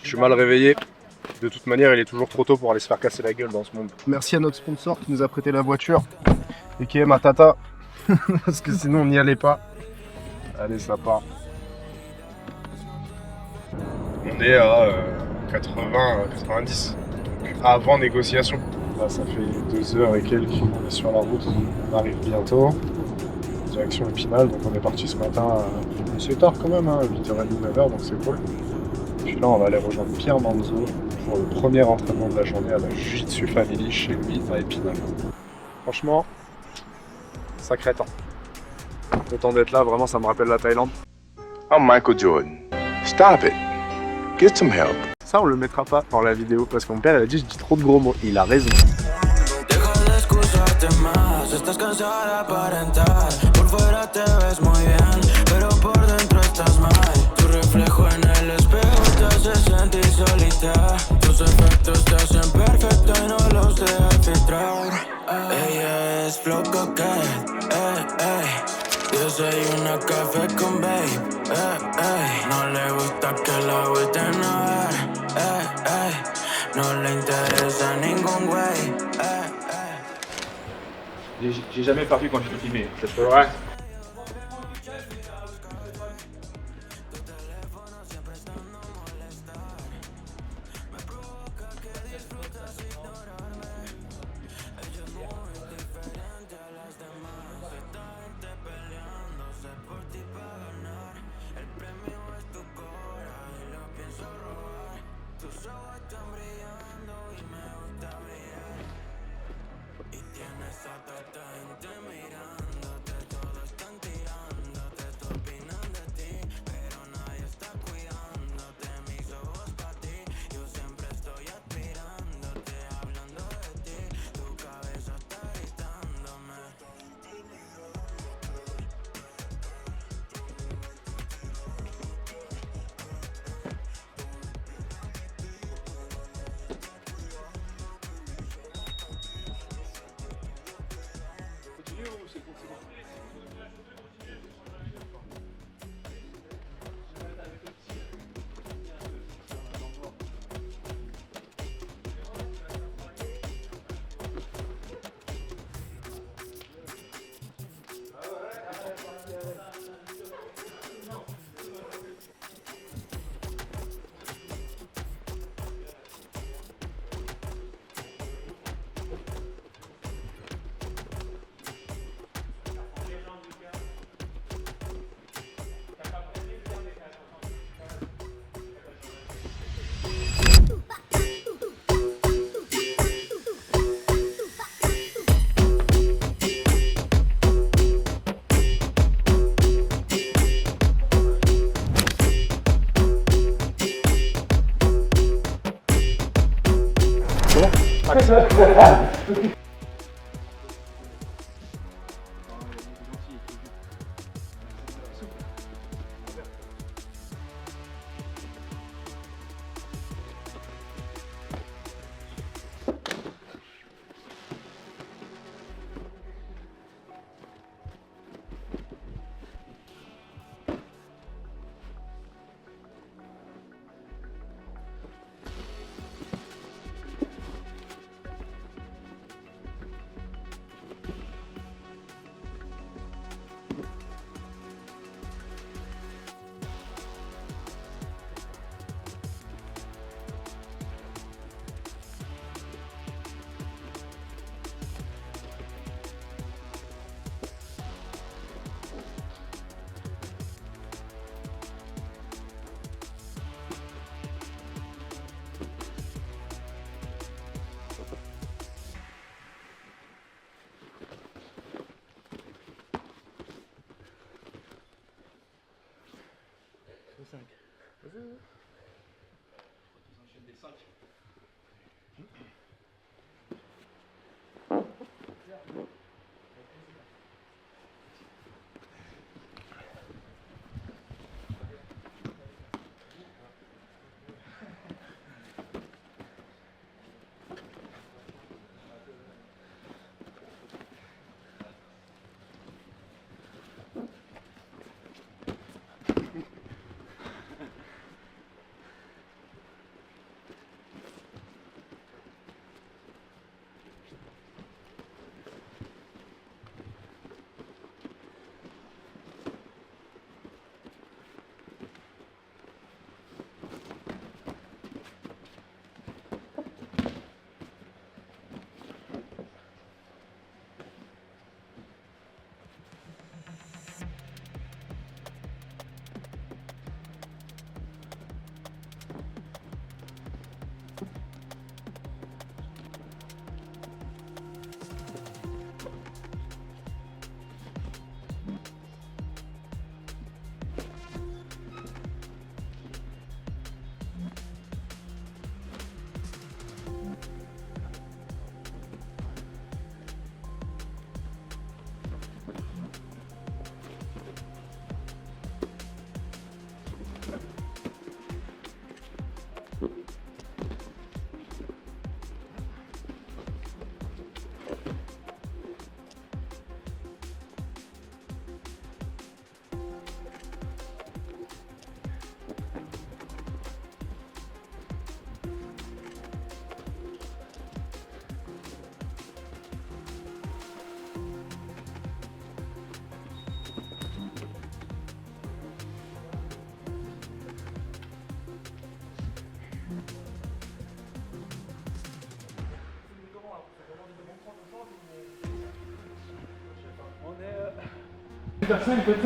Je suis mal réveillé. De toute manière, il est toujours trop tôt pour aller se faire casser la gueule dans ce monde. Merci à notre sponsor qui nous a prêté la voiture et qui est ma tata. Parce que sinon, on n'y allait pas. Allez, ça part. On est à 80-90. Donc avant négociation. Là, ça fait 2 heures et quelques. On est sur la route. On arrive bientôt. Direction Épinal. Donc on est parti ce matin. C'est tard quand même, hein, 8h30, 9h. Donc c'est cool. Puis là, on va aller rejoindre Pierre Manzo pour le premier entraînement de la journée à la Jiu-Jitsu Family chez lui à Épinal. Franchement, sacré temps. Content d'être là, vraiment, ça me rappelle la Thaïlande. I'm Michael Jordan. Stop it. Get some help. Ça, on le mettra pas dans la vidéo parce que mon père, il a dit je dis trop de gros mots. Il a raison. Estás cansada de aparentar, por fuera te ves muy bien, pero por dentro estás mal. Tu reflejo en el espejo te hace sentir solita. Tus efectos te hacen perfecto y no los dejas filtrar. Ella es flow coquette, desayuna café con babe, no le gusta que la agüiten a ver, no le interesa ningún güey. J'ai jamais perdu quand je suis filmé, c'est pas vrai.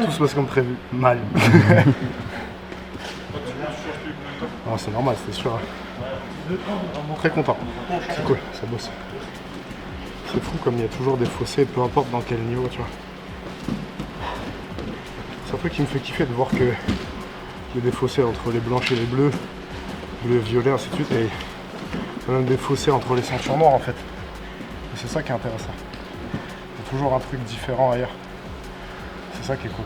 Tout se passe comme prévu. Mal. Non, c'est normal, c'est sûr. Très content. C'est cool, ça bosse. C'est fou comme il y a toujours des fossés, peu importe dans quel niveau, tu vois. C'est un truc qui me fait kiffer de voir qu'il y a des fossés entre les blanches et les bleus, bleu, violet, ainsi de suite, et même des fossés entre les ceintures noires en fait. Et c'est ça qui est intéressant. Il y a toujours un truc différent ailleurs. C'est ça qui est cool.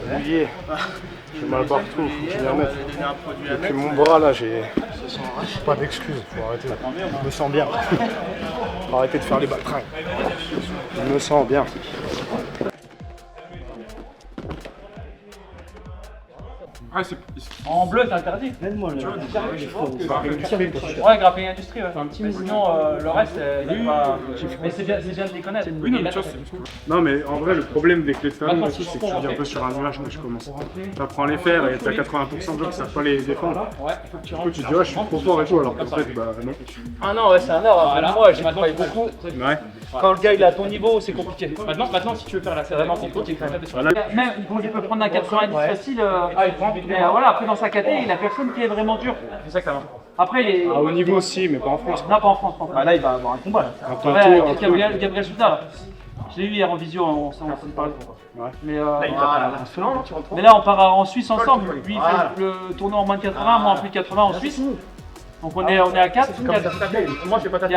Mouillé, j'ai mal partout, faut que je m'y remette. Et puis mon bras là, j'ai pas d'excuses, faut arrêter. Je me sens bien. Faut arrêter de faire les baltringues. Je me sens bien. Ah, c'est... En bleu, c'est interdit. Même moi, Ouais, grappling industrie, ouais. Sinon, le reste, il n'y a pas. Mais c'est bien de les connaître. Oui, non, mais tu vois, c'est... Non mais en vrai le problème des clés de talon aussi c'est que je suis un peu sur un nuage quand je commence. T'apprends à les faire et t'as 80% de gens qui savent pas les défendre. Ouais, Du coup tu te dis ouais je suis trop fort et tout alors qu'en fait bah non. Ah non, ouais, c'est un art. Voilà. Moi, j'ai travaillé beaucoup. Ouais. Quand le gars il est à ton niveau, c'est compliqué. Maintenant, si tu veux faire là, c'est vraiment compliqué quand même. Voilà. Même il peut prendre un 90 facile. Mais voilà, après dans sa caté, il a personne qui est vraiment dur. C'est ça que ça va. Après, il est. À haut niveau aussi mais pas en France. Non, pas en France. Bah là, il va avoir un combat. Là. Un peu, Gabriel Souda, là. Je l'ai eu hier en visio, on s'en parle. Ouais. Mais là, on part en Suisse ensemble. Lui, il fait le tournoi en moins de 80, moi en plus de 80 en Suisse. Donc on est à 4. Moi, je fais pas ta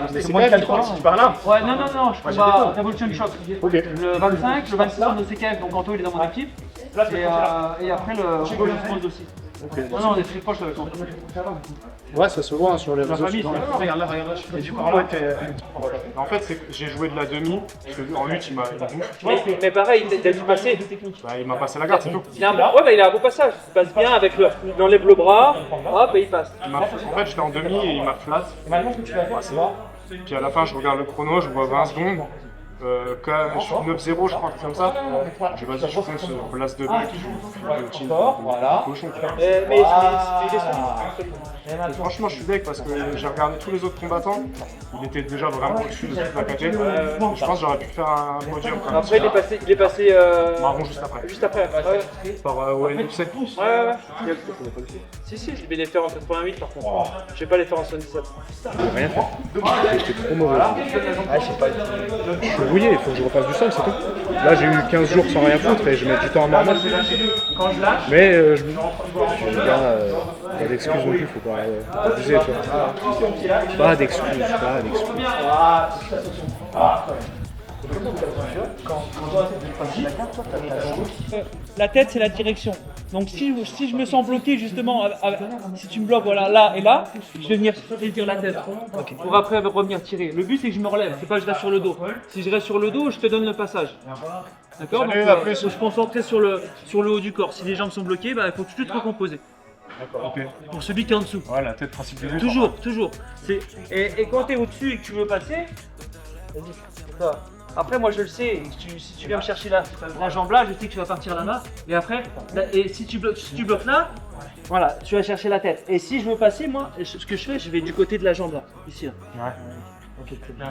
C'est moins de 80, tu pars là. Ouais, non, je combats Revolution Shock. Le 25, le 26 en OCKF, donc Anto il est dans mon équipe. Et après le Revolution Mode aussi. Non, on est très proches avec Anto. Ouais ça se voit hein, sur les La réseaux. famille, Regarde là. Et du coup, en fait, c'est que j'ai joué de la demi, parce qu'en lutte, il m'a bouffe. mais pareil, t'as dû passer. Bah, il m'a passé la garde, c'est tout. Il a un beau passage. Il passe bien avec il enlève le bras, hop, et il passe. En fait, j'étais en demi et il m'a flat. Puis à la fin, je regarde le chrono, je vois 20 secondes. Je suis 9-0, je crois, comme ça. Je vais vas-y, je fonce place de bac, je joue cochon. Mais Franchement, je suis deg parce que j'ai regardé tous les autres combattants. Il était déjà vraiment au-dessus de toute la KT. Je pense que j'aurais pu faire un podium quand même. après, il est passé Marron juste après. juste après. Par ONFC. Ouais. Si, je vais les faire en 88 par contre. Je vais pas les faire en 77. Rien fait. J'étais trop mauvais. Je suis rouillé, il faut que je refasse du sol, c'est tout. Là, j'ai eu 15 jours sans rien foutre et je mets du temps à me remettre. Quand je lâche, Mais je pas d'excuses non plus, faut pas abuser, tu vois. Pas d'excuses. la tête c'est la direction. Donc si je me sens bloqué justement, si tu me bloques voilà, là et là, je vais venir saisir la tête pour après revenir tirer. Le but c'est que je me relève, c'est pas que je reste sur le dos. Si je reste sur le dos, je te donne le passage. D'accord. Donc faut se concentrer sur le haut du corps. Si les jambes sont bloquées, bah, il faut tout de suite recomposer. Ok. Pour celui qui est en dessous. Ouais, la tête principe du jeu. Toujours. Et quand tu es au-dessus et que tu veux passer, vas-y, c'est ça. Après, moi je le sais, si tu viens me chercher la jambe là, je sais que tu vas partir là-bas. Et après, si tu bloques là, voilà, tu vas chercher la tête. Et si je veux passer, moi, ce que je fais, je vais du côté de la jambe là, ici. Là. Ouais.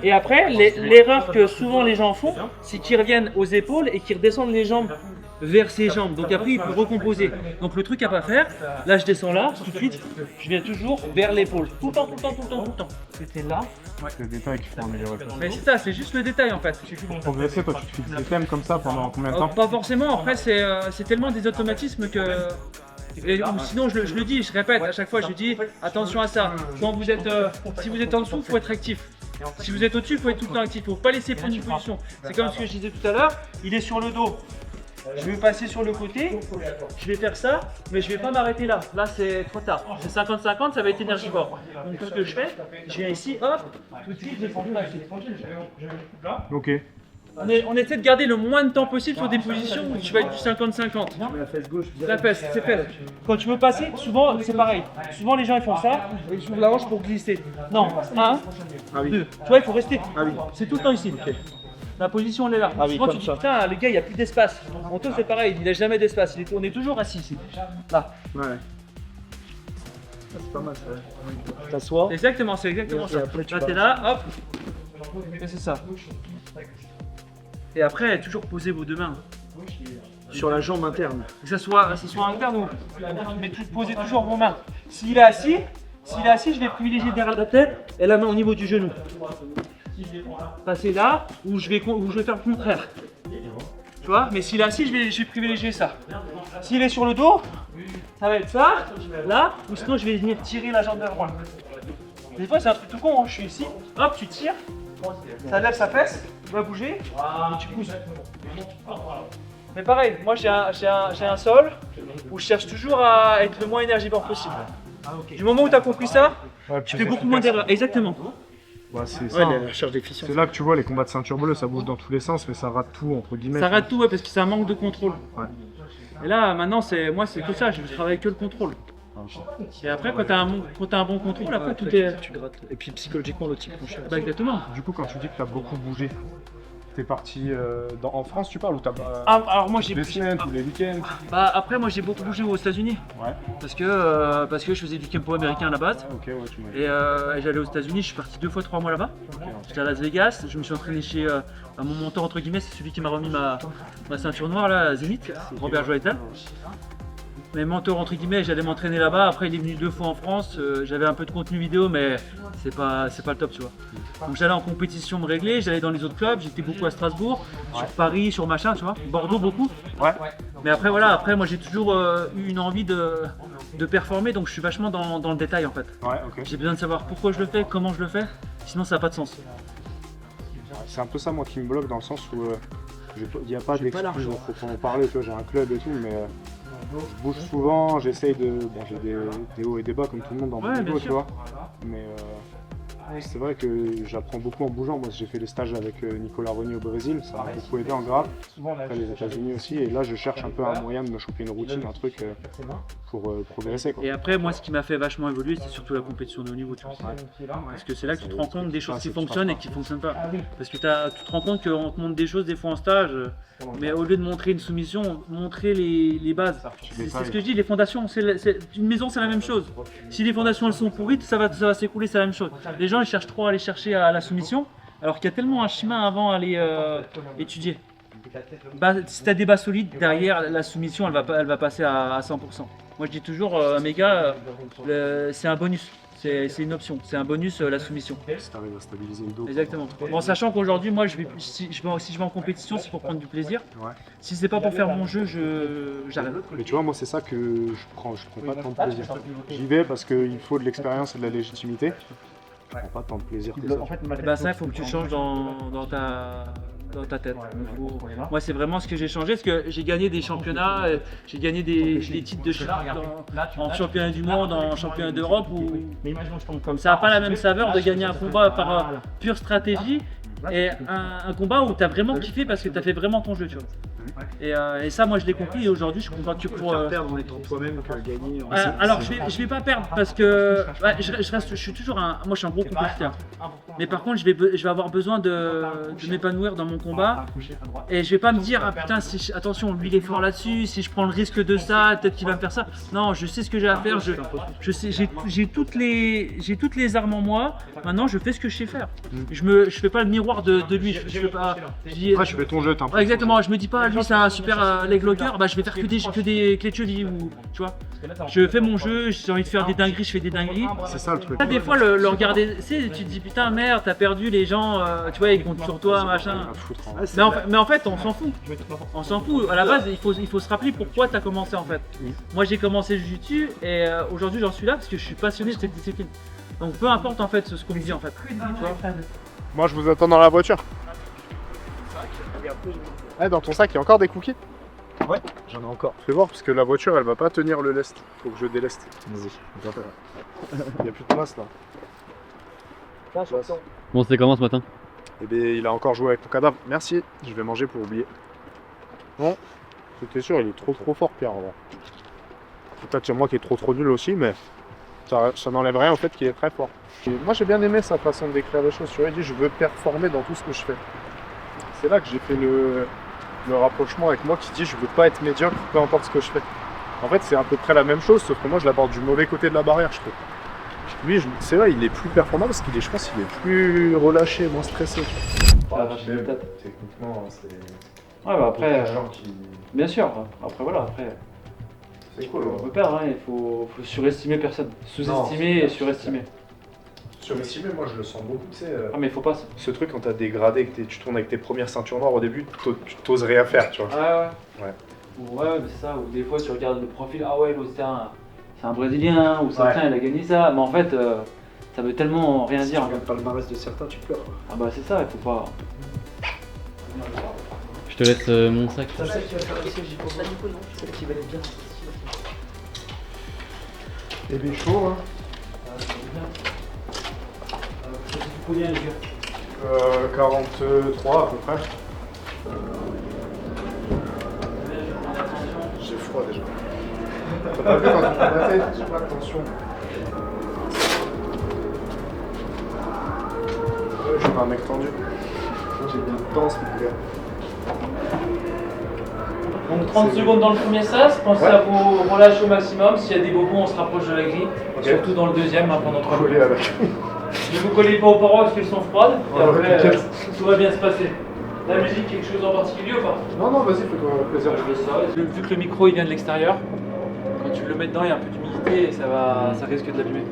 Et après, l'erreur que souvent les gens font, c'est qu'ils reviennent aux épaules et qu'ils redescendent les jambes vers ses jambes. Donc après, il peut recomposer. Donc le truc à pas faire, là je descends là, tout de suite, je viens toujours vers l'épaule. Tout le temps. C'était là. Ouais, c'est le détail qu'il faut améliorer. Mais c'est ça, c'est juste le détail en fait. Pour progresser, toi, tu te fixes des thèmes comme ça pendant combien de temps? Pas forcément, après c'est tellement des automatismes que... sinon je le dis, je répète, à chaque fois je dis attention à ça. Quand vous êtes, si vous êtes en dessous, il faut être actif. Si vous êtes au-dessus, il faut être tout le temps actif. Il ne faut pas laisser prendre une position. C'est comme ce que je disais tout à l'heure, il est sur le dos. Je vais passer sur le côté, je vais faire ça, mais je vais pas m'arrêter là. Là c'est trop tard. C'est 50-50, ça va être énergivore. Donc ce que je fais, je viens ici, hop, tout de suite, j'ai fondu là. Ok. On essaie de garder le moins de temps possible sur des positions où tu vas être du 50-50. La fesse gauche. La fesse, c'est fait. Quand tu veux passer, souvent c'est pareil. Souvent les gens ils font ça, et ils ouvrent la hanche pour glisser. Non, 1, 2. Tu vois, il faut rester. C'est tout le temps ici. La position elle est là. Souvent tu te dis putain, le gars il n'y a plus d'espace. Anto c'est pareil, il n'a jamais d'espace. On est toujours assis ici. Là. Ouais. C'est pas mal ça. T'assois. Exactement, c'est exactement Et ça. après, tu Là t'es pars. là, hop. Et c'est ça. Et après, toujours poser vos deux mains. Sur la jambe interne. Que ce soit interne ou. Mais posez toujours vos mains. S'il est assis, je vais privilégier derrière la tête et la main au niveau du genou. Passer là, ou je vais faire le contraire. Tu vois? Mais s'il est assis, je vais privilégier ça. S'il est sur le dos, ça va être ça, là, ou sinon je vais venir tirer la jambe de droite. Des fois c'est un truc tout con, hein. Je suis ici, hop, tu tires, ça lève sa fesse, tu vas bouger, et tu pousses. Mais pareil, moi j'ai un sol où je cherche toujours à être le moins énergivore possible. Du moment où tu as compris ça, tu fais beaucoup moins d'erreurs. Exactement. Ouais, c'est ça. la recherche d'efficience. C'est là que tu vois les combats de ceinture bleue, ça bouge dans tous les sens, mais ça rate tout entre guillemets. Ça rate tout, ouais, parce que c'est un manque de contrôle. Ouais. Et là, maintenant, moi c'est que ça, je travaille que le contrôle. Et après, quand t'as un bon contrôle, après tout est. Tu grattes. Et puis psychologiquement, l'autre type, mon cher. Bah, exactement. Du coup, quand tu dis que tu as beaucoup bougé, t'es parti en France, tu parles, ou t'as Alors moi j'ai. les semaines ou les week-ends? Bah après moi j'ai beaucoup bougé aux États-Unis Ouais. parce que je faisais du campo américain à la base Ok, ouais, tu m'as dit. et j'allais aux États-Unis, je suis parti 2 fois 3 mois là-bas. J'étais à Las Vegas, je me suis entraîné chez mon mentor entre guillemets, c'est celui qui m'a remis ma ceinture noire là, à Zénith, Robert Joëtel. Mes mentors entre guillemets, j'allais m'entraîner là-bas. Après il est venu 2 fois en France, j'avais un peu de contenu vidéo mais c'est pas le top, tu vois. Donc j'allais en compétition me régler, j'allais dans les autres clubs, j'étais beaucoup à Strasbourg, sur Paris, sur machin, tu vois, Bordeaux beaucoup. Ouais. Mais après voilà, après moi j'ai toujours eu une envie de performer, donc je suis vachement dans le détail en fait. Ouais, ok. J'ai besoin de savoir pourquoi je le fais, comment je le fais, sinon ça n'a pas de sens. C'est un peu ça moi qui me bloque dans le sens où il n'y a pas d'excuse, il faut en parler, tu vois, j'ai un club et tout, mais je bouge souvent, j'essaye de... Bon, j'ai des hauts et des bas comme tout le monde dans mon Ouais, niveau, bien tu sûr. vois, mais c'est vrai que j'apprends beaucoup en bougeant. Moi j'ai fait les stages avec Nicolas Rogny au Brésil, ça m'a beaucoup aidé en grave, après les États-Unis aussi, et là je cherche un peu un moyen de me choper une routine, un truc pour progresser, quoi. Et après moi ce qui m'a fait vachement évoluer c'est surtout la compétition de haut niveau, tu vois. Parce que c'est là que tu te rends compte des choses qui fonctionnent et qui ne fonctionnent pas. Parce que tu te rends compte qu'on te montre des choses des fois en stage, mais au lieu de montrer une soumission, montrer les bases. C'est ce que je dis, les fondations, une maison c'est la même chose. Si les fondations elles sont pourries, ça va s'écrouler, c'est la même chose. Les gens ils cherchent trop à aller chercher à la soumission, alors qu'il y a tellement un chemin avant à aller étudier. Si tu as des bas solides, derrière la soumission elle va passer à 100%. Moi je dis toujours à mes gars, c'est un bonus. C'est une option, c'est un bonus la soumission. Si t'arrives à stabiliser le dos. Exactement. Bon, sachant qu'aujourd'hui, moi, si je vais en compétition, c'est pour prendre du plaisir. Ouais. Si c'est pas pour faire mon jeu, j'arrête. Mais tu vois, moi c'est ça que je prends pas tant de plaisir. J'y vais parce qu'il faut de l'expérience et de la légitimité. Je prends pas tant de plaisir que ça. Bah ça, il faut que tu changes dans ta tête. Moi, c'est vraiment ce que j'ai changé, parce que j'ai gagné des championnats, j'ai gagné des titres de en championnat du monde, en championnat d'Europe, où ça n'a pas la même saveur de gagner un combat par pure stratégie et un combat où tu as vraiment kiffé parce que tu as fait vraiment ton jeu, tu vois. Et ça, moi je l'ai compris, et aujourd'hui je suis convaincu pour perdre en étant toi-même que gagner. alors je vais pas perdre parce que je suis toujours moi je suis un gros compétiteur, mais par contre je vais avoir besoin de m'épanouir dans mon combat, et je vais pas me dire ah putain attention lui il est fort là-dessus, si je prends le risque de ça peut-être qu'il va me faire ça. Non, je sais ce que j'ai à faire, je sais, j'ai toutes les armes en moi. Maintenant je fais ce que je sais faire. Je fais pas le miroir de lui, je fais pas. Après, je fais ton jeu, t'as un peu. Ouais, exactement, je me dis pas lui c'est un super leg locker, bah je vais faire que des clés de cheville, ou tu vois. Je fais mon jeu, j'ai envie de faire des dingueries, je fais des dingueries. C'est ça le truc. Là, des fois le regarder, tu sais, tu te dis putain merde, t'as perdu, les gens, tu vois, ils comptent sur toi, machin. À foutre, hein. Mais en fait, on s'en fout. On s'en fout. À la base, il faut se rappeler pourquoi t'as commencé en fait. Moi j'ai commencé le jiu-jitsu et aujourd'hui j'en suis là parce que je suis passionné de cette discipline. Donc peu importe en fait ce qu'on me dit en fait. Tu vois. Moi je vous attends dans la voiture. Dans ton sac il y a encore des cookies? Ouais, j'en ai encore. Fais voir parce que la voiture elle va pas tenir le lest. Faut que je déleste. Vas-y. Il y a plus de place là. Bon, c'était comment ce matin? Et bien, il a encore joué avec mon cadavre. Merci, je vais manger pour oublier. Bon, c'était sûr, il est trop fort, Pierre. En vrai. Peut-être c'est moi qui est trop nul aussi, mais ça n'enlève rien au fait qu'il est très fort. Et moi, j'ai bien aimé sa façon de décrire les choses. Tu vois, il dit je veux performer dans tout ce que je fais. C'est là que j'ai fait le rapprochement avec moi qui dit je veux pas être médiocre, peu importe ce que je fais. En fait, c'est à peu près la même chose, sauf que moi, je l'aborde du mauvais côté de la barrière, je trouve. Lui, c'est vrai, il est plus performant parce qu'il est, je pense, il est plus relâché, moins stressé. Techniquement, c'est. Ouais, bah après, gens qui. bien sûr, après voilà, après. C'est cool. On peut perdre, hein, il faut surestimer personne. Sous-estimer et surestimer. Surestimer, moi je le sens beaucoup, tu sais. Ah, mais il faut pas ça. Ce truc quand t'as dégradé, que tu tournes avec tes premières ceintures noires au début, tu t'oses rien faire, tu vois. Ah ouais. Ouais. Ouais, mais c'est ça, ou des fois tu regardes le profil, ah ouais, l'autre c'est un Brésilien, ou ça Ouais. tient, il a gagné ça, mais en fait, ça veut tellement rien Si dire. tu regardes pas le palmarès de certains, tu pleures. Ah bah c'est ça, il faut pas. Je te laisse mon sac. C'est ça qui va faire ici, j'y pense pas du coup, non? C'est qui va être bien. Et bien chaud, hein. Combien les gars 43 à peu près. J'ai froid déjà. T'as pas vu quand tu prends la tête, j'ai pas attention. Ouais, je suis un mec tendu. J'ai bien de danse, mon gars. Donc 30 C'est- secondes dans le premier sas, pensez Ouais. à vous relâcher au maximum, s'il y a des bobos on se rapproche de la grille, Ok. surtout dans le deuxième hein, pendant 3 Collé minutes. avec. Ne vous collez pas aux parois parce qu'elles sont froides, et Ouais, après t'inquiète. tout va bien se passer. La musique, quelque chose en particulier ou pas? Non, non, vas-y, fais-toi plaisir. Je fais ça. Vu que le micro il vient de l'extérieur, quand tu le mets dedans il y a un peu d'humidité et ça risque de l'abîmer.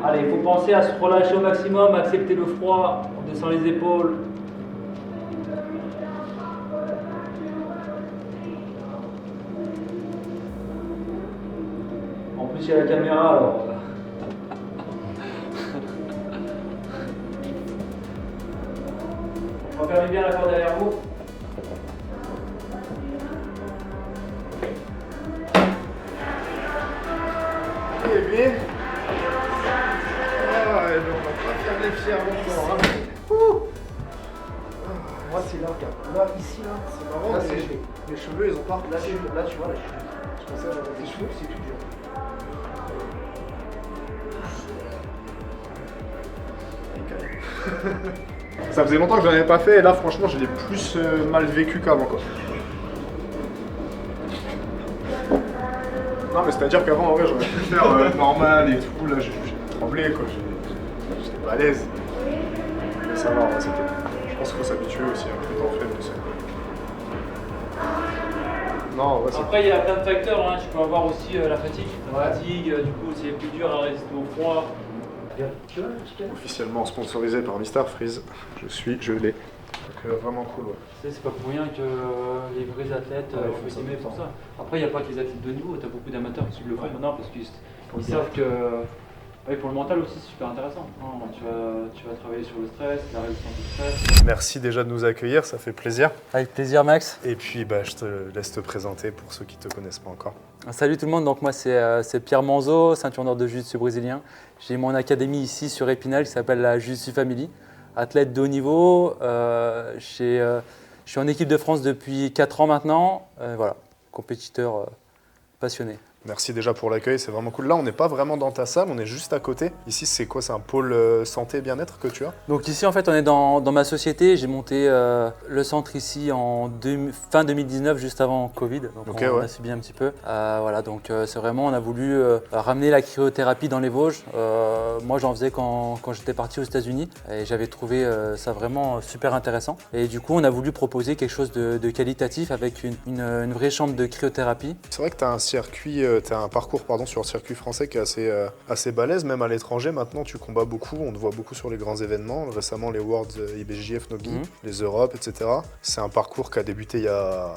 Allez, il faut penser à se relâcher au maximum, accepter le froid, on descend les épaules. En plus, il y a la caméra alors. Refermez bien la porte derrière vous. Et bien. Ah, et on va pas faire les fiers longtemps. Hein. Moi, c'est là, regarde. Là, ici, là, c'est marrant. Là, mais c'est- mes cheveux, ils ont pas. Là, tu vois, là, je pensais à j'aurais des cheveux, c'est tout dur. Ça faisait longtemps que j'en avais pas fait et là franchement je l'ai plus mal vécu qu'avant quoi. Non mais c'est à dire qu'avant en vrai j'aurais pu faire normal et tout, là j'ai tremblé quoi, j'étais pas à l'aise. Mais ça va, je pense qu'il faut s'habituer aussi, un peu d'en fait. Non ouais c'est... Après, il y a plein de facteurs. Hein. Tu peux avoir aussi la fatigue. La fatigue, du coup, c'est plus dur à résister au froid. Tu vois, le chicken? Officiellement sponsorisé par Mister Freeze, je l'ai. Donc vraiment cool ouais. Tu sais, c'est pas pour rien que les vrais athlètes, Ouais, entre ils font ça guillemets, tout le font temps. ça. Après, il n'y a pas que les athlètes de niveau, tu as beaucoup d'amateurs qui le font maintenant parce qu'ils savent que. Ouais, pour le mental aussi, c'est super intéressant. Hein. Tu vas travailler sur le stress, la résistance au stress. Merci déjà de nous accueillir, ça fait plaisir. Avec plaisir, Max. Et puis bah, je te laisse te présenter pour ceux qui ne te connaissent pas encore. Salut tout le monde, donc moi c'est Pierre Manzo, ceinture noire de jiu-jitsu brésilien. J'ai mon académie ici sur Épinal qui s'appelle la Jiu-Jitsu Family. Athlète de haut niveau, je suis en équipe de France depuis 4 ans maintenant. Voilà, compétiteur passionné. Merci déjà pour l'accueil, c'est vraiment cool. Là, on n'est pas vraiment dans ta salle, on est juste à côté. Ici, c'est quoi? C'est un pôle santé et bien-être que tu as? Donc ici en fait on est dans ma société, j'ai monté le centre ici en fin 2019 juste avant Covid, donc Ok, on ouais. a subi un petit peu. Voilà donc c'est vraiment on a voulu ramener la cryothérapie dans les Vosges. Moi j'en faisais quand j'étais parti aux États-Unis et j'avais trouvé ça vraiment super intéressant. Et du coup on a voulu proposer quelque chose de qualitatif avec une vraie chambre de cryothérapie. C'est vrai que tu as un circuit, tu as un parcours sur le circuit français qui est assez balèze, même à l'étranger. Maintenant, tu combats beaucoup, on te voit beaucoup sur les grands événements. Récemment, les Worlds IBJJF Nogi, les Europes, etc. C'est un parcours qui a débuté il y a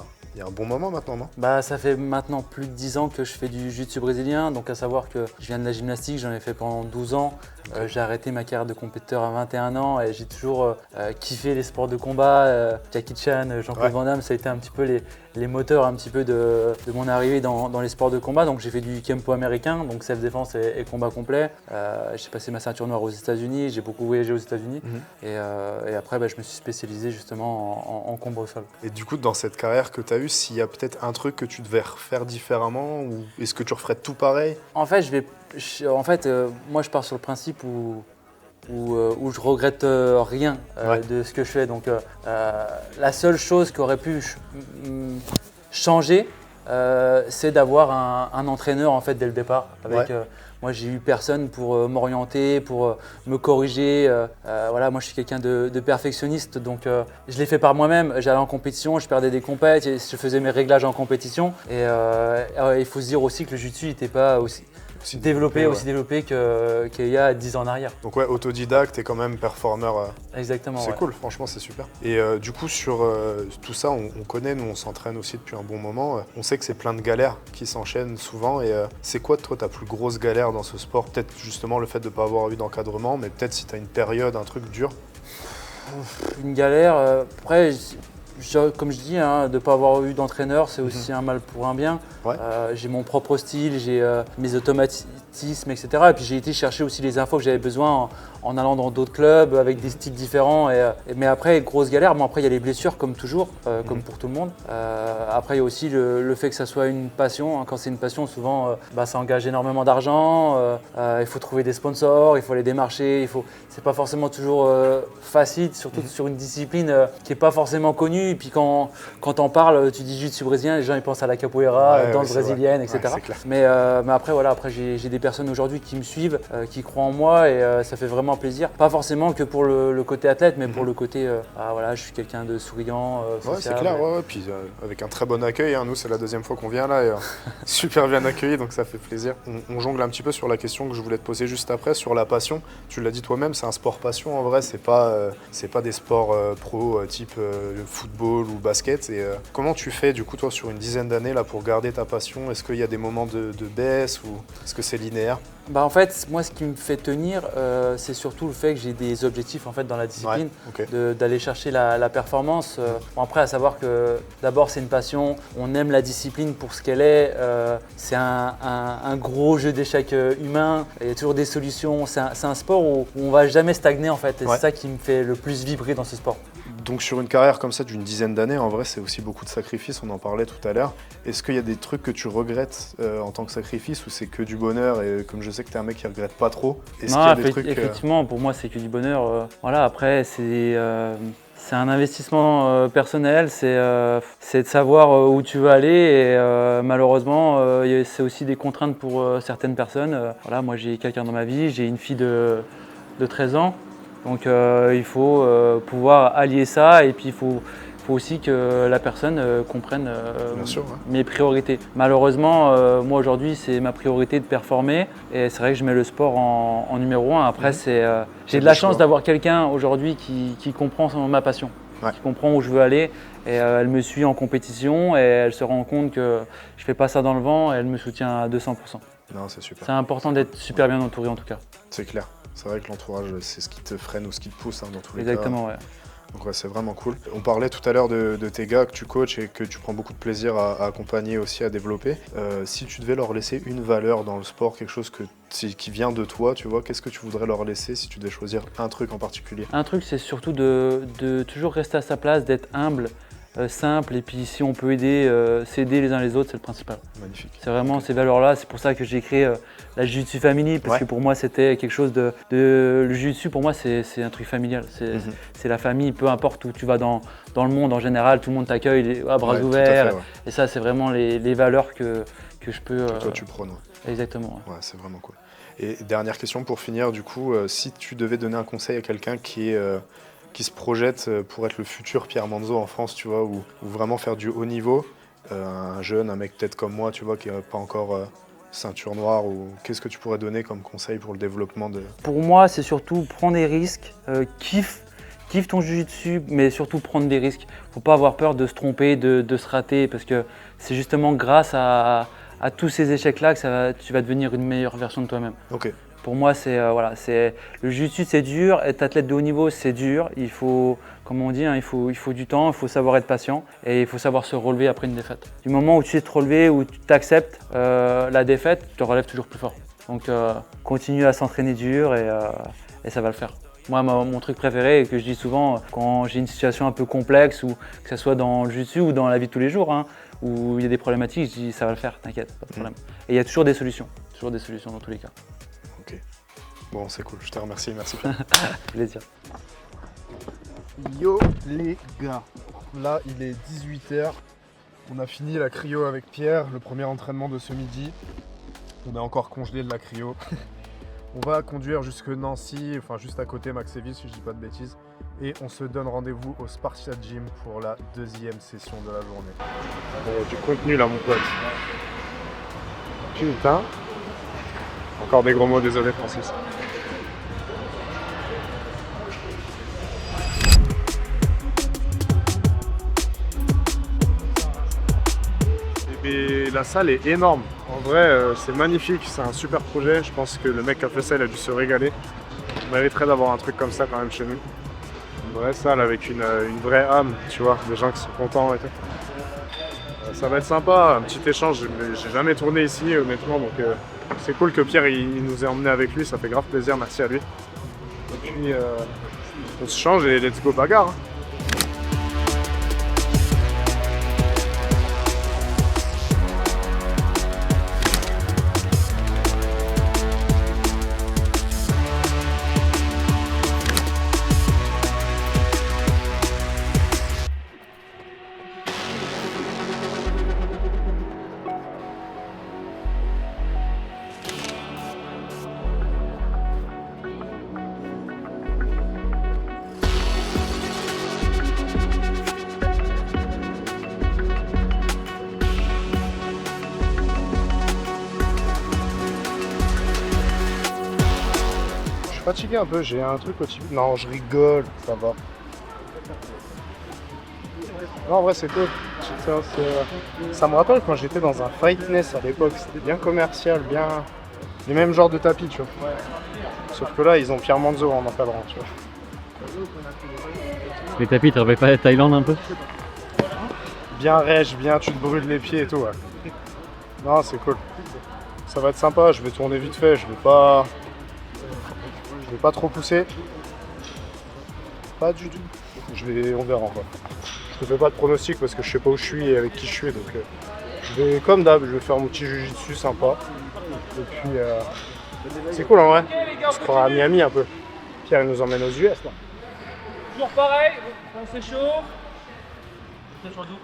un bon moment maintenant, non? Bah, ça fait maintenant plus de 10 ans que je fais du jiu-jitsu brésilien, donc à savoir que je viens de la gymnastique, j'en ai fait pendant 12 ans. J'ai arrêté ma carrière de compétiteur à 21 ans et j'ai toujours kiffé les sports de combat. Jackie Chan, Jean-Claude Van Damme, ça a été un petit peu les moteurs un petit peu de mon arrivée dans les sports de combat. Donc j'ai fait du Kempo américain, donc self-défense et combat complet. J'ai passé ma ceinture noire aux États-Unis, j'ai beaucoup voyagé aux États-Unis. Et après, je me suis spécialisé justement en combat au sol. Et du coup, dans cette carrière que tu as eue, s'il y a peut-être un truc que tu devais refaire différemment ou est-ce que tu referais tout pareil? En fait, moi je pars sur le principe où je regrette rien de ce que je fais. Donc la seule chose qui aurait pu changer, c'est d'avoir un entraîneur en fait dès le départ. Moi, j'ai eu personne pour m'orienter, pour me corriger. Voilà, moi, je suis quelqu'un de perfectionniste, donc je l'ai fait par moi-même. J'allais en compétition, je perdais des compètes, je faisais mes réglages en compétition. Et il faut se dire aussi que le jiu-jitsu n'était pas aussi développé qu'il y a 10 ans en arrière. Donc ouais, autodidacte et quand même performeur. Exactement. C'est cool, franchement, c'est super. Et du coup, sur tout ça, on connaît, nous, on s'entraîne aussi depuis un bon moment. On sait que c'est plein de galères qui s'enchaînent souvent. Et c'est quoi, toi, ta plus grosse galère dans ce sport? Peut-être justement le fait de ne pas avoir eu d'encadrement, mais peut-être si tu as une période, un truc dur. Une galère, après, comme je dis, de ne pas avoir eu d'entraîneur, c'est aussi un mal pour un bien. J'ai mon propre style, j'ai mes automatismes, etc. Et puis j'ai été chercher aussi les infos que j'avais besoin en allant dans d'autres clubs avec des styles différents. Mais après, grosse galère. Bon, après, il y a les blessures comme toujours, comme pour tout le monde. Après, il y a aussi le fait que ça soit une passion. Quand c'est une passion, souvent, ça engage énormément d'argent. Il faut trouver des sponsors, il faut les démarcher. C'est pas forcément toujours facile, surtout sur une discipline qui n'est pas forcément connue. Et puis quand on parle, tu dis jiu-jitsu brésilien, les gens ils pensent à la capoeira, danse brésilienne, etc. Mais après, j'ai des personnes aujourd'hui qui me suivent, qui croient en moi et ça fait vraiment plaisir. Pas forcément que pour le côté athlète, mais pour le côté, je suis quelqu'un de souriant, sociable. C'est clair, puis avec un très bon accueil. Nous, c'est la deuxième fois qu'on vient là et super bien accueilli, donc ça fait plaisir. On jongle un petit peu sur la question que je voulais te poser juste après, sur la passion. Tu l'as dit toi-même, c'est un sport passion en vrai, c'est pas des sports pro type football ou basket. Et comment tu fais du coup toi sur une dizaine d'années là pour garder ta passion? Est-ce qu'il y a des moments de baisse ou est-ce que c'est linéaire? En fait, moi ce qui me fait tenir, c'est surtout le fait que j'ai des objectifs en fait dans la discipline, d'aller chercher la performance. Après, à savoir que d'abord c'est une passion, on aime la discipline pour ce qu'elle est, c'est un gros jeu d'échecs humain, il y a toujours des solutions, c'est un sport où on ne va jamais stagner en fait, et c'est ça qui me fait le plus vibrer dans ce sport. Donc sur une carrière comme ça d'une dizaine d'années, en vrai c'est aussi beaucoup de sacrifices, on en parlait tout à l'heure. Est-ce qu'il y a des trucs que tu regrettes en tant que sacrifice ou c'est que du bonheur? Et comme je sais que tu es un mec qui regrette pas trop, est-ce qu'il y a des trucs effectivement, pour moi c'est que du bonheur. Après c'est un investissement personnel, c'est de savoir où tu veux aller et malheureusement c'est aussi des contraintes pour certaines personnes. Moi j'ai quelqu'un dans ma vie, j'ai une fille de 13 ans. Donc il faut pouvoir allier ça et puis il faut aussi que la personne comprenne mes priorités. Malheureusement, moi aujourd'hui c'est ma priorité de performer et c'est vrai que je mets le sport en numéro 1. Après j'ai de la chance d'avoir quelqu'un aujourd'hui qui comprend ma passion, qui comprend où je veux aller et elle me suit en compétition et elle se rend compte que je fais pas ça dans le vent et elle me soutient à 200%. Non, c'est super. C'est important d'être super bien entouré en tout cas. C'est clair. C'est vrai que l'entourage, c'est ce qui te freine ou ce qui te pousse dans tous les cas. Exactement, ouais. Donc c'est vraiment cool. On parlait tout à l'heure de tes gars que tu coaches et que tu prends beaucoup de plaisir à accompagner aussi, à développer. Si tu devais leur laisser une valeur dans le sport, quelque chose qui vient de toi, tu vois, qu'est-ce que tu voudrais leur laisser si tu devais choisir un truc en particulier? Un truc, c'est surtout de toujours rester à sa place, d'être humble, simple, et puis si on peut s'aider les uns les autres, c'est le principal. Magnifique. C'est vraiment ces valeurs-là, c'est pour ça que j'ai créé la Jiu-Jitsu Family, parce que pour moi c'était quelque chose le Jiu-Jitsu pour moi c'est un truc familial, c'est la famille, peu importe où tu vas dans le monde en général, tout le monde t'accueille à bras ouverts, et ça c'est vraiment les valeurs que je peux… Que toi tu prônes. Exactement. Ouais, c'est vraiment cool. Et dernière question pour finir du coup, si tu devais donner un conseil à quelqu'un qui se projette pour être le futur Pierre Manzo en France, tu vois, ou vraiment faire du haut niveau, un jeune, un mec peut-être comme moi, tu vois, qui n'a pas encore ceinture noire, ou qu'est-ce que tu pourrais donner comme conseil pour le développement de… Pour moi, c'est surtout prendre des risques, kiffe ton jiu-jitsu, mais surtout prendre des risques. Faut pas avoir peur de se tromper, de se rater, parce que c'est justement grâce à tous ces échecs-là que tu vas devenir une meilleure version de toi-même. Ok. Pour moi, c'est le jiu-jitsu, c'est dur. Être athlète de haut niveau, c'est dur. Il faut, comme on dit, hein, il faut du temps, il faut savoir être patient et il faut savoir se relever après une défaite. Du moment où tu sais te relever, où tu acceptes la défaite, tu te relèves toujours plus fort. Donc continue à s'entraîner dur et ça va le faire. Moi, mon truc préféré, et que je dis souvent quand j'ai une situation un peu complexe, ou que ce soit dans le jiu-jitsu ou dans la vie de tous les jours, hein, où il y a des problématiques, je dis ça va le faire, t'inquiète, pas de problème. Et il y a toujours des solutions dans tous les cas. Ok. Bon, c'est cool, je te remercie, merci. Plaisir. Yo les gars, là il est 18h, on a fini la cryo avec Pierre, le premier entraînement de ce midi. On est encore congelé de la cryo. On va conduire jusque Nancy, enfin juste à côté Maxéville si je dis pas de bêtises. Et on se donne rendez-vous au Spartia Gym pour la deuxième session de la journée. Bon, du contenu là mon pote. Putain. Encore des gros mots, désolé Francis. Et la salle est énorme. En vrai, c'est magnifique, c'est un super projet. Je pense que le mec qui a fait ça, il a dû se régaler. On mériterait d'avoir un truc comme ça quand même chez nous. Une vraie salle avec une vraie âme, tu vois, des gens qui sont contents et tout. Ça va être sympa, un petit échange. J'ai jamais tourné ici, honnêtement, donc c'est cool que Pierre il nous ait emmenés avec lui, ça fait grave plaisir, merci à lui. Et puis, on se change et let's go bagarre. Hein. Fatigué un peu, j'ai un truc au tibia. Non, je rigole, ça va. Non, en vrai, c'est cool. Ça me rappelle quand j'étais dans un fitness à l'époque, c'était bien commercial, bien. Les mêmes genres de tapis, tu vois. Sauf que là, ils ont Pierre Manzo en encadrant, tu vois. Les tapis, tu rappelles pas la Thaïlande un peu? Bien rêche, bien, tu te brûles les pieds et tout, ouais. Non, c'est cool. Ça va être sympa, je vais tourner vite fait, je vais pas trop pousser. Pas du tout. On verra quoi. Je te fais pas de pronostic parce que je sais pas où je suis et avec qui je suis, donc je vais comme d'hab, je vais faire mon petit jujitsu sympa. Et puis c'est cool en vrai. On se croira à Miami un peu. Pierre il nous emmène aux US là. Toujours pareil, quand c'est chaud. C'est sur le dos.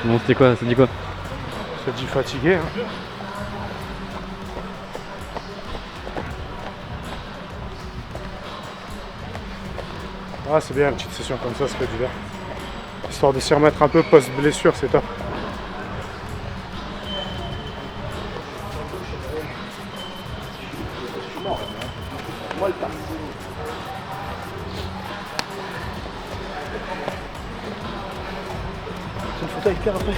Bon, c'était quoi? Ça dit quoi? Ça dit fatigué. Hein. Ah, c'est bien une petite session comme ça fait du bien. Histoire de s'y remettre un peu post-blessure, c'est top. C'est une photo avec Pierre après.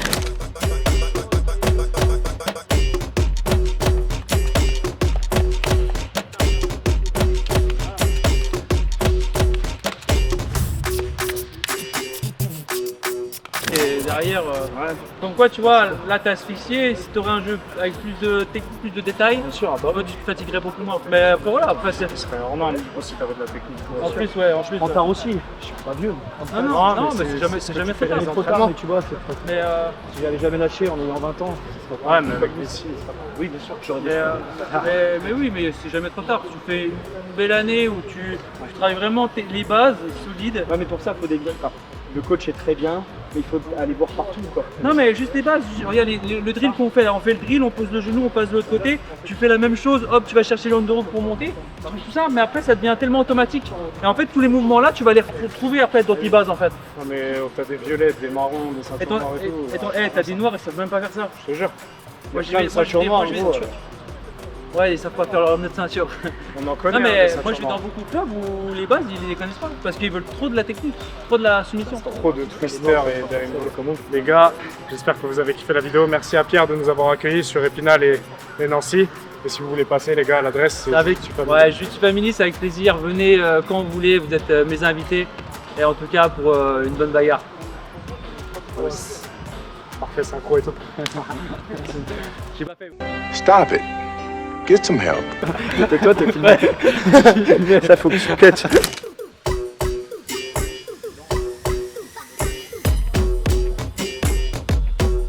Et derrière, comme quoi tu vois, là t'es asphyxié, si t'aurais un jeu avec plus de technique, plus de détails, Bien sûr, tu te fatiguerais beaucoup moins. Mais après voilà, après c'est. ce serait normal aussi t'avais de la technique. En plus, ouais, en plus. En tard aussi, je suis pas vieux. Non, mais c'est jamais trop tard. Trop tard, mais tu vois, c'est pas. Mais Si j'avais jamais lâché en ayant 20 ans, Ouais, mais avec Messi, oui, bien sûr, j'aurais dit. mais oui, mais c'est jamais trop tard. Tu fais une belle année où tu travailles vraiment les bases solides. Ouais, mais pour ça, il faut des gars. Enfin, le coach est très bien, mais il faut aller voir partout, quoi. Non mais juste les bases, regarde le drill qu'on fait là, on fait le drill, on pose le genou, on passe de l'autre côté, tu fais la même chose, hop tu vas chercher l'underhook pour monter, tout ça, mais après ça devient tellement automatique. Et en fait tous les mouvements là tu vas les retrouver après dans tes bases en fait. Non, mais t'as des violettes, des marrons, des ceintures noires et tout. T'as des noirs, ils savent même pas faire ça. Je te jure. Moi Il y a plein de ceintures noires, en gros. Ouais, ils savent pas faire leur ceinture. On en connaît. Non hein, mais des moi ceintures je vais dans noires. beaucoup de clubs où les bases ils les connaissent pas parce qu'ils veulent trop de la technique, trop de la soumission. Trop de twister et d'Arimbo. Les gars, j'espère que vous avez kiffé la vidéo. Merci à Pierre de nous avoir accueillis sur Épinal et Nancy. Et si vous voulez passer, les gars, l'adresse c'est Avec Jiu-Jitsu ouais, Jiu-Jitsu Family, c'est avec plaisir. Venez quand vous voulez, vous êtes mes invités. Et en tout cas pour une bonne bagarre. Parfait, synchro et tout. J'ai pas fait. Stop it. Get some help. Toi, t'es filmé. Ça faut que tu catches.